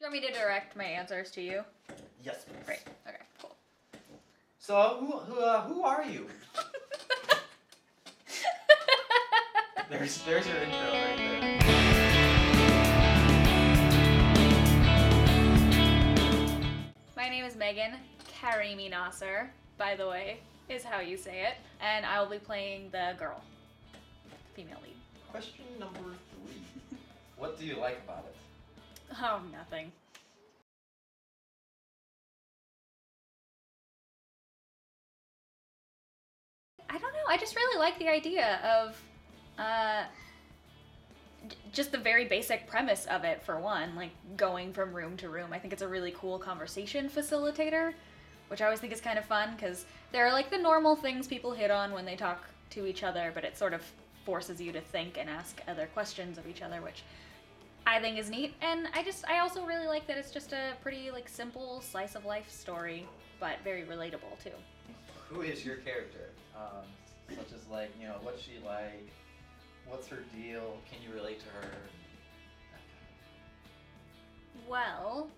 want me to direct my answers to you? Yes, please. Great. Okay, cool. So, who are you? There's your intro right there. My name is Meagan Karimi-Naser, by the way, is how you say it, and I will be playing the girl, female lead. Question number 3. What do you like about it? Oh, nothing. I don't know, I just really like the idea of, just the very basic premise of it, for one, like going from room to room. I think it's a really cool conversation facilitator, which I always think is kind of fun, because there are like the normal things people hit on when they talk to each other, but it sort of forces you to think and ask other questions of each other, which I think is neat. And I also really like that it's just a pretty like simple slice of life story, but very relatable too. Who is your character? Such as like, you know, what's she like? What's her deal? Can you relate to her? Well,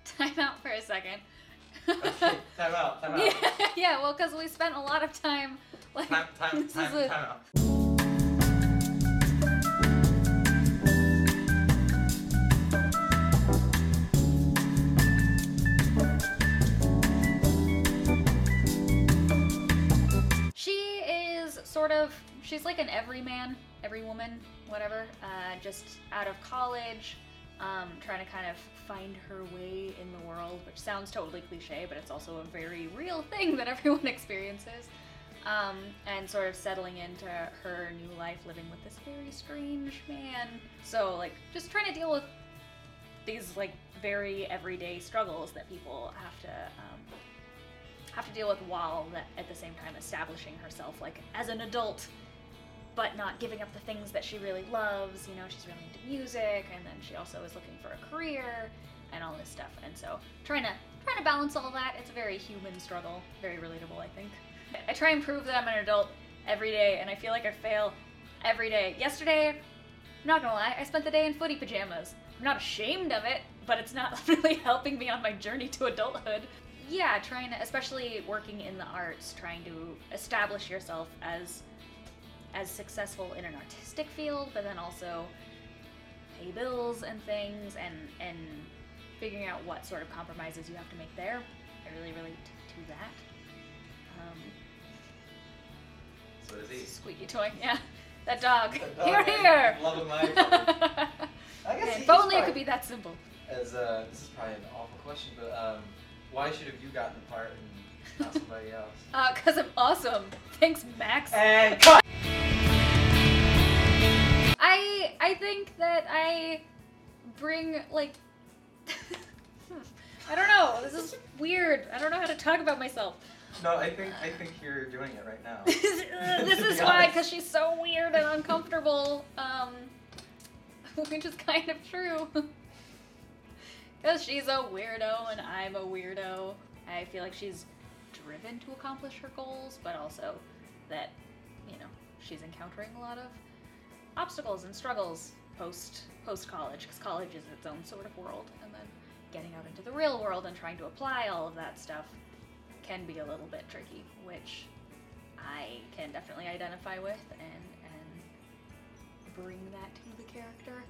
time out for a second. Okay, time out. Yeah, well, because we spent a lot of time, like, Time out. She's like an everyman, every woman, whatever, just out of college, trying to kind of find her way in the world, which sounds totally cliche, but it's also a very real thing that everyone experiences, and sort of settling into her new life, living with this very strange man. So, like, just trying to deal with these, like, very everyday struggles that people have to deal with, while at the same time establishing herself, like, as an adult, but not giving up the things that she really loves. You know, she's really into music, and then she also is looking for a career and all this stuff. And so trying to balance all that. It's a very human struggle, very relatable, I think. I try and prove that I'm an adult every day, and I feel like I fail every day. Yesterday, I'm not gonna lie, I spent the day in footy pajamas. I'm not ashamed of it, but it's not really helping me on my journey to adulthood. Yeah, trying to, especially working in the arts, trying to establish yourself as successful in an artistic field, but then also pay bills and things, and figuring out what sort of compromises you have to make there. I really relate to that. So is he? Squeaky toy, yeah. That dog. Here! Love him, I guess if only it could be that simple. This is probably an awful question, but why should have you gotten the part and not somebody else? Because I'm awesome. Thanks, Max. And cut! I think that I bring, like, I don't know, this is weird. I don't know how to talk about myself. No, I think you're doing it right now. This is why, because she's so weird and uncomfortable, which is kind of true. Because she's a weirdo and I'm a weirdo. I feel like she's driven to accomplish her goals, but also that, you know, she's encountering a lot of obstacles and struggles post-college, because college is its own sort of world, and then getting out into the real world and trying to apply all of that stuff can be a little bit tricky, which I can definitely identify with and bring that to the character.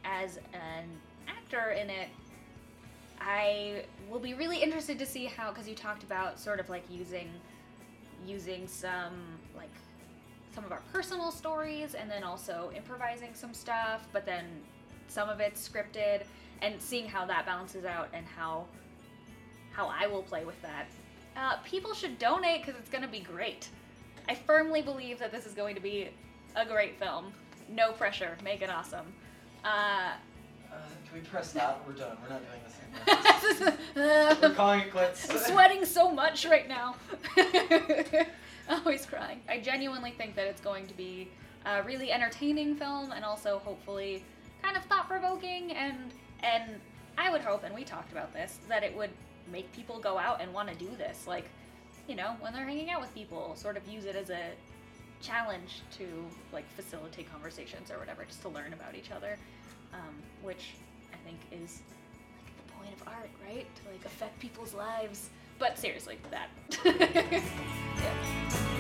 As an actor in it, I will be really interested to see how, because you talked about sort of like using some of our personal stories, and then also improvising some stuff, but then some of it's scripted, and seeing how that balances out and how I will play with that. People should donate, because it's going to be great. I firmly believe that this is going to be a great film. No pressure. Make it awesome. Can we press stop? We're done. We're not doing this anymore. We're calling it quits. I'm sweating so much right now. Always crying. I genuinely think that it's going to be a really entertaining film, and also hopefully kind of thought-provoking, and I would hope, and we talked about this, that it would make people go out and want to do this. Like, you know, when they're hanging out with people, sort of use it as a challenge to, like, facilitate conversations or whatever, just to learn about each other. which I think is like the point of art, right? To like affect people's lives. But seriously, that. Yeah.